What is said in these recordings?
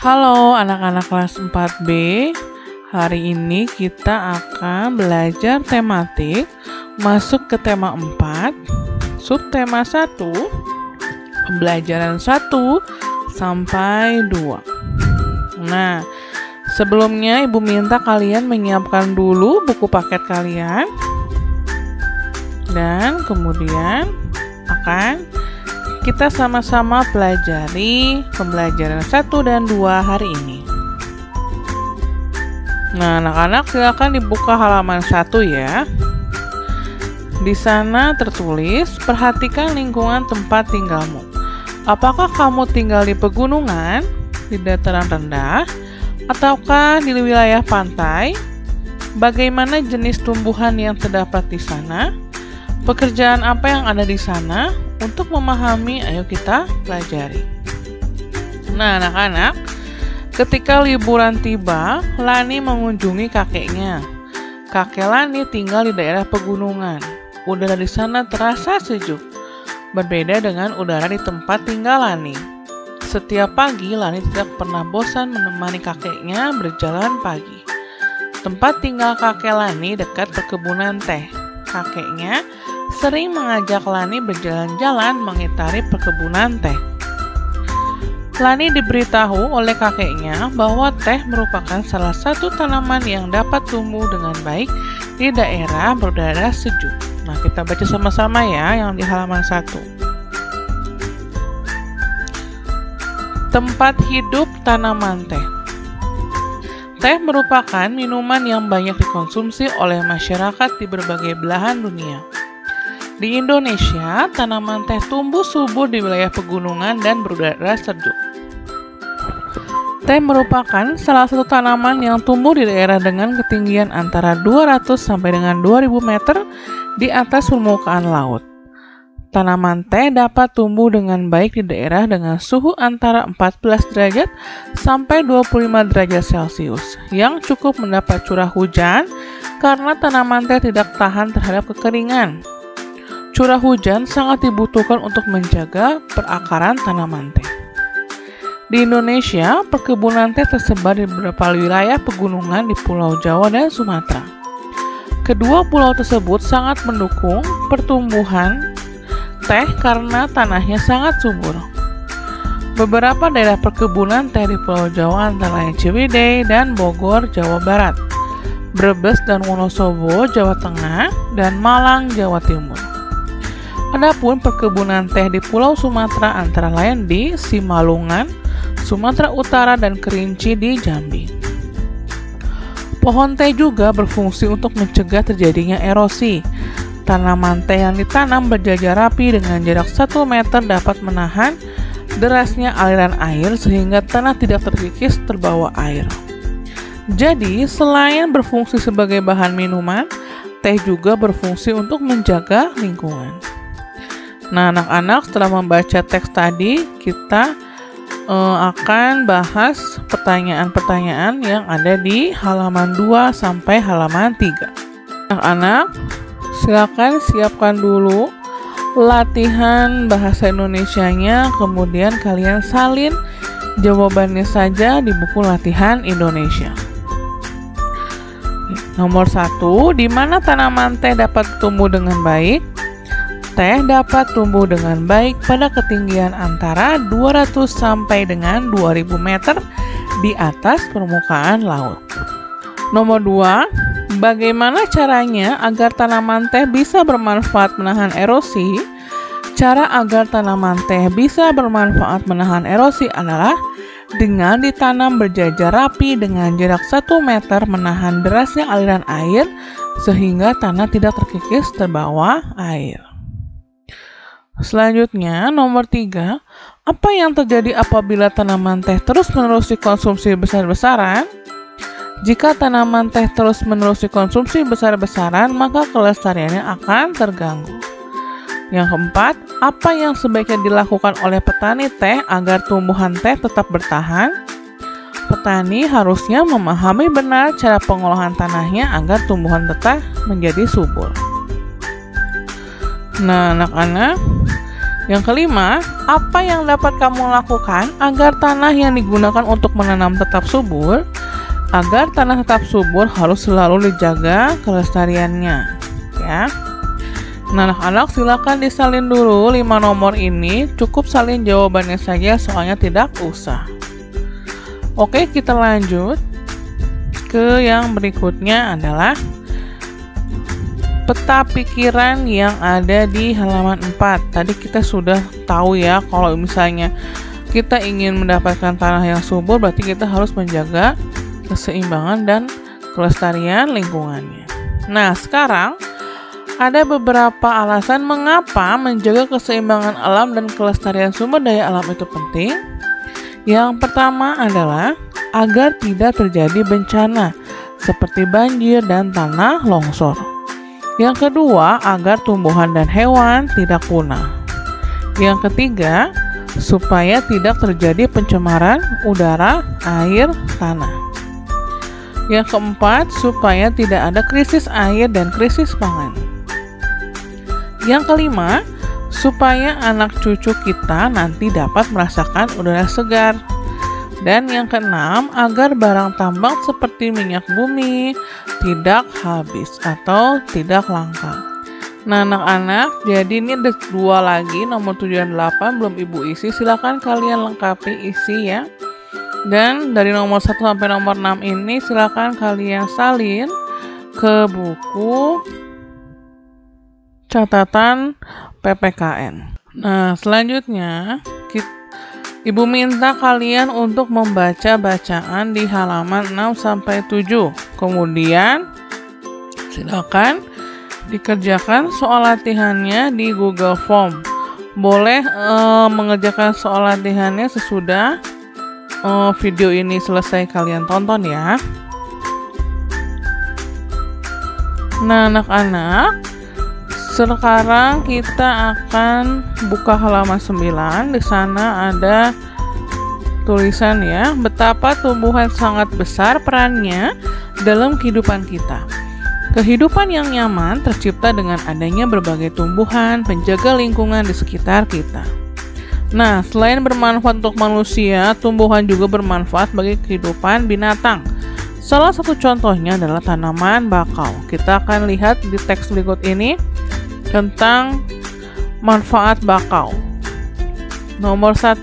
Halo anak-anak kelas 4B. Hari ini kita akan belajar tematik masuk ke tema 4, subtema 1, pembelajaran 1 sampai 2. Nah, sebelumnya Ibu minta kalian menyiapkan dulu buku paket kalian. Dan kemudian akan kita sama-sama pelajari pembelajaran 1 dan 2 hari ini. Nah, anak-anak silakan dibuka halaman 1 ya. Di sana tertulis, perhatikan lingkungan tempat tinggalmu. Apakah kamu tinggal di pegunungan, di dataran rendah, ataukah di wilayah pantai? Bagaimana jenis tumbuhan yang terdapat di sana? Pekerjaan apa yang ada di sana? Untuk memahami, ayo kita pelajari. Nah, anak-anak, ketika liburan tiba, Lani mengunjungi kakeknya. Kakek Lani tinggal di daerah pegunungan. Udara di sana terasa sejuk, berbeda dengan udara di tempat tinggal Lani. Setiap pagi, Lani tidak pernah bosan menemani kakeknya berjalan pagi. Tempat tinggal kakek Lani dekat perkebunan teh. Kakeknya sering mengajak Lani berjalan-jalan mengitari perkebunan teh. Lani diberitahu oleh kakeknya bahwa teh merupakan salah satu tanaman yang dapat tumbuh dengan baik di daerah berudara sejuk. Nah, kita baca sama-sama ya yang di halaman 1. Tempat hidup tanaman teh. Teh merupakan minuman yang banyak dikonsumsi oleh masyarakat di berbagai belahan dunia. Di Indonesia, tanaman teh tumbuh subur di wilayah pegunungan dan berudara sejuk. Teh merupakan salah satu tanaman yang tumbuh di daerah dengan ketinggian antara 200 sampai dengan 2000 meter di atas permukaan laut. Tanaman teh dapat tumbuh dengan baik di daerah dengan suhu antara 14 derajat sampai 25 derajat Celcius yang cukup mendapat curah hujan karena tanaman teh tidak tahan terhadap kekeringan. Curah hujan sangat dibutuhkan untuk menjaga perakaran tanaman teh. Di Indonesia, perkebunan teh tersebar di beberapa wilayah pegunungan di Pulau Jawa dan Sumatera. Kedua pulau tersebut sangat mendukung pertumbuhan teh karena tanahnya sangat subur. Beberapa daerah perkebunan teh di Pulau Jawa antara lain Ciwidey dan Bogor, Jawa Barat, Brebes dan Wonosobo, Jawa Tengah, dan Malang, Jawa Timur. Adapun perkebunan teh di Pulau Sumatera antara lain di Simalungun, Sumatera Utara, dan Kerinci di Jambi. Pohon teh juga berfungsi untuk mencegah terjadinya erosi. Tanaman teh yang ditanam berjajar rapi dengan jarak 1 meter dapat menahan derasnya aliran air sehingga tanah tidak terkikis terbawa air. Jadi, selain berfungsi sebagai bahan minuman, teh juga berfungsi untuk menjaga lingkungan. Nah, anak-anak, setelah membaca teks tadi, kita akan bahas pertanyaan-pertanyaan yang ada di halaman 2 sampai halaman 3. Anak-anak, silakan siapkan dulu latihan bahasa Indonesianya, kemudian kalian salin jawabannya saja di buku latihan Indonesia. Nomor 1, di mana tanaman teh dapat tumbuh dengan baik? Teh dapat tumbuh dengan baik pada ketinggian antara 200 sampai dengan 2000 meter di atas permukaan laut. Nomor 2, bagaimana caranya agar tanaman teh bisa bermanfaat menahan erosi? Cara agar tanaman teh bisa bermanfaat menahan erosi adalah dengan ditanam berjajar rapi dengan jarak 1 meter menahan derasnya aliran air sehingga tanah tidak terkikis terbawa air. Selanjutnya, nomor 3, apa yang terjadi apabila tanaman teh terus-menerus dikonsumsi besar-besaran? Jika tanaman teh terus-menerus dikonsumsi besar-besaran, maka kelestariannya akan terganggu. Yang keempat, apa yang sebaiknya dilakukan oleh petani teh agar tumbuhan teh tetap bertahan? Petani harusnya memahami benar cara pengolahan tanahnya agar tumbuhan teh menjadi subur. Nah, anak-anak, Yang kelima, apa yang dapat kamu lakukan agar tanah yang digunakan untuk menanam tetap subur? Agar tanah tetap subur harus selalu dijaga kelestariannya, ya. Nah, anak-anak silakan disalin dulu 5 nomor ini, cukup salin jawabannya saja soalnya tidak usah. Oke, kita lanjut ke yang berikutnya adalah peta pikiran yang ada di halaman 4. Tadi kita sudah tahu ya, kalau misalnya kita ingin mendapatkan tanah yang subur, berarti kita harus menjaga keseimbangan dan kelestarian lingkungannya. Nah, sekarang ada beberapa alasan mengapa menjaga keseimbangan alam dan kelestarian sumber daya alam itu penting. Yang pertama adalah agar tidak terjadi bencana seperti banjir dan tanah longsor. Yang kedua, agar tumbuhan dan hewan tidak punah. Yang ketiga, supaya tidak terjadi pencemaran udara, air, tanah. Yang keempat, supaya tidak ada krisis air dan krisis pangan. Yang kelima, supaya anak cucu kita nanti dapat merasakan udara segar. Dan yang keenam, agar barang tambang seperti minyak bumi tidak habis atau tidak langka. Nah, anak-anak, jadi ini ada 2 lagi, nomor 7 dan 8 belum Ibu isi. Silakan kalian lengkapi isi ya. Dan dari nomor 1 sampai nomor 6 ini silakan kalian salin ke buku catatan PPKN. Nah, selanjutnya Ibu minta kalian untuk membaca bacaan di halaman 6 sampai 7. Kemudian silakan dikerjakan soal latihannya di Google Form. Boleh mengerjakan soal latihannya sesudah video ini selesai kalian tonton ya. Nah, anak-anak, sekarang kita akan buka halaman 9. Di sana ada tulisan ya, betapa tumbuhan sangat besar perannya dalam kehidupan kita. Kehidupan yang nyaman tercipta dengan adanya berbagai tumbuhan, penjaga lingkungan di sekitar kita. Nah, selain bermanfaat untuk manusia, tumbuhan juga bermanfaat bagi kehidupan binatang. Salah satu contohnya adalah tanaman bakau. Kita akan lihat di teks berikut ini tentang manfaat bakau. Nomor 1,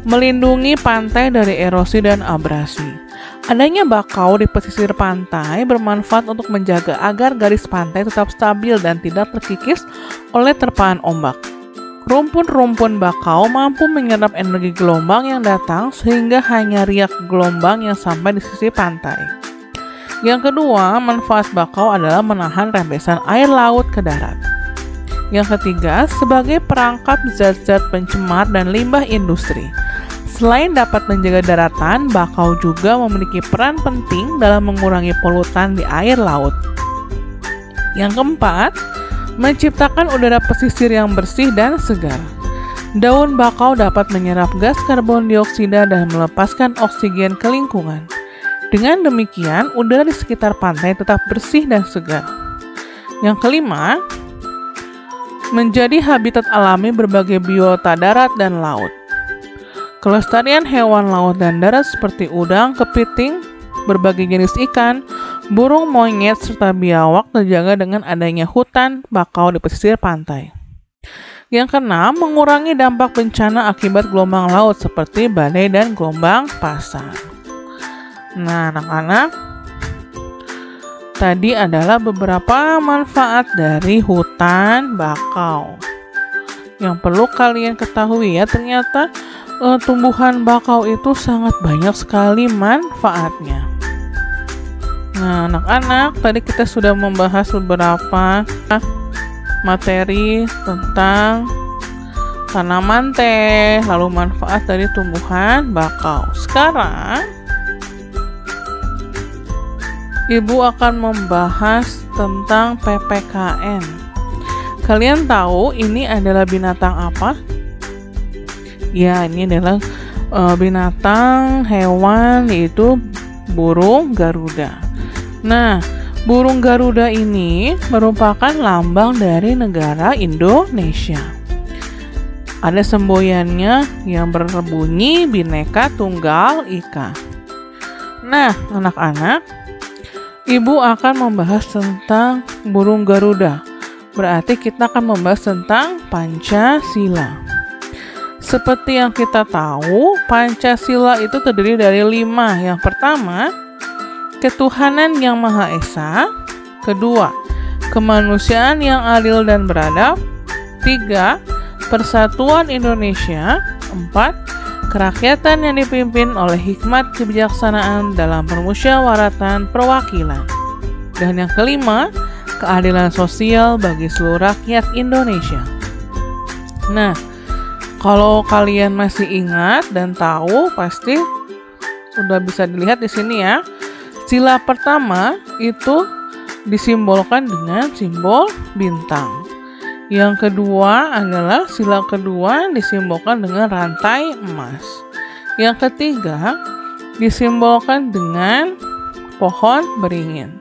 melindungi pantai dari erosi dan abrasi. Adanya bakau di pesisir pantai bermanfaat untuk menjaga agar garis pantai tetap stabil dan tidak terkikis oleh terpaan ombak. Rumpun-rumpun bakau mampu menyerap energi gelombang yang datang sehingga hanya riak gelombang yang sampai di sisi pantai. Yang kedua, manfaat bakau adalah menahan rembesan air laut ke darat. Yang ketiga, sebagai perangkap zat-zat pencemar dan limbah industri. Selain dapat menjaga daratan, bakau juga memiliki peran penting dalam mengurangi polutan di air laut. Yang keempat, menciptakan udara pesisir yang bersih dan segar. Daun bakau dapat menyerap gas karbon dioksida dan melepaskan oksigen ke lingkungan. Dengan demikian, udara di sekitar pantai tetap bersih dan segar. Yang kelima, menjadi habitat alami berbagai biota darat dan laut. Kelestarian hewan laut dan darat seperti udang, kepiting, berbagai jenis ikan, burung monyet, serta biawak terjaga dengan adanya hutan bakau di pesisir pantai. Yang keenam, mengurangi dampak bencana akibat gelombang laut seperti badai dan gelombang pasang. Nah, anak-anak, tadi adalah beberapa manfaat dari hutan bakau. Yang perlu kalian ketahui ya, ternyata tumbuhan bakau itu sangat banyak sekali manfaatnya. Nah, anak-anak, tadi kita sudah membahas beberapa materi tentang tanaman teh, lalu manfaat dari tumbuhan bakau. Sekarang Ibu akan membahas tentang PPKN. Kalian tahu ini adalah binatang apa? Ya, ini adalah binatang hewan, yaitu burung Garuda. Nah, burung Garuda ini merupakan lambang dari negara Indonesia. Ada semboyannya yang berbunyi Bhinneka Tunggal Ika. Nah, anak-anak, Ibu akan membahas tentang burung Garuda. Berarti kita akan membahas tentang Pancasila. Seperti yang kita tahu, Pancasila itu terdiri dari 5. Yang pertama, ketuhanan yang Maha Esa. Kedua, kemanusiaan yang adil dan beradab. 3, persatuan Indonesia. 4, kerakyatan yang dipimpin oleh hikmat kebijaksanaan dalam permusyawaratan perwakilan. Dan yang kelima, keadilan sosial bagi seluruh rakyat Indonesia. Nah, kalau kalian masih ingat dan tahu, pasti sudah bisa dilihat di sini ya. Sila pertama itu disimbolkan dengan simbol bintang. Yang kedua adalah sila kedua disimbolkan dengan rantai emas. Yang ketiga disimbolkan dengan pohon beringin.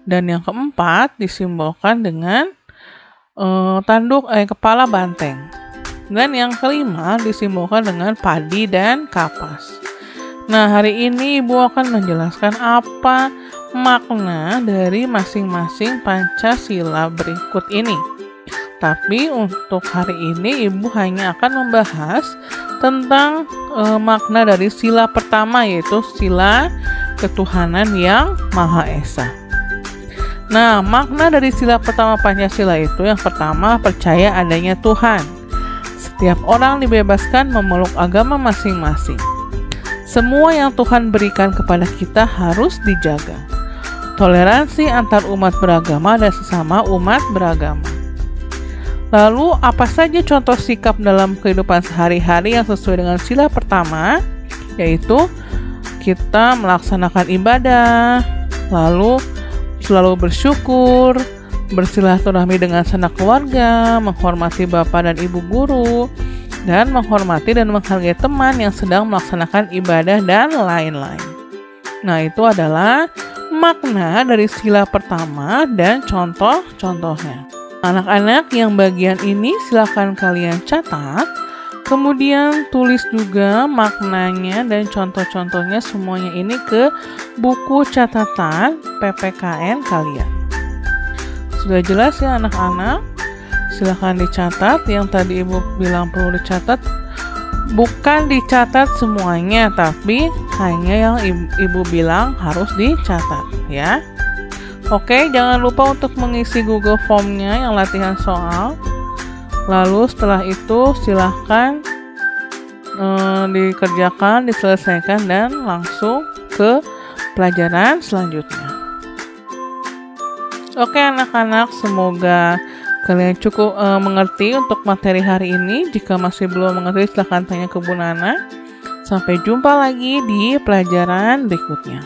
Dan yang keempat disimbolkan dengan kepala banteng. Dan yang kelima disimbolkan dengan padi dan kapas. Nah, hari ini Ibu akan menjelaskan apa makna dari masing-masing Pancasila berikut ini. Tapi untuk hari ini Ibu hanya akan membahas tentang makna dari sila pertama, yaitu sila ketuhanan yang Maha Esa. Nah, makna dari sila pertama Pancasila itu yang pertama, percaya adanya Tuhan. Setiap orang dibebaskan memeluk agama masing-masing. Semua yang Tuhan berikan kepada kita harus dijaga. Toleransi antar umat beragama dan sesama umat beragama. Lalu, apa saja contoh sikap dalam kehidupan sehari-hari yang sesuai dengan sila pertama? Yaitu kita melaksanakan ibadah, lalu selalu bersyukur, bersilaturahmi dengan sanak keluarga, menghormati bapak dan ibu guru, dan menghormati dan menghargai teman yang sedang melaksanakan ibadah dan lain-lain. Nah, itu adalah makna dari sila pertama dan contoh-contohnya. Anak-anak, yang bagian ini silakan kalian catat, kemudian tulis juga maknanya dan contoh-contohnya semuanya ini ke buku catatan PPKN kalian. Sudah jelas ya anak-anak? Silakan dicatat. Yang tadi Ibu bilang perlu dicatat, bukan dicatat semuanya, tapi hanya yang Ibu bilang harus dicatat ya. Oke, jangan lupa untuk mengisi Google Form-nya yang latihan soal. Lalu setelah itu silahkan dikerjakan, diselesaikan, dan langsung ke pelajaran selanjutnya. Oke anak-anak, semoga kalian cukup mengerti untuk materi hari ini. Jika masih belum mengerti, silahkan tanya ke Bu Nana. Sampai jumpa lagi di pelajaran berikutnya.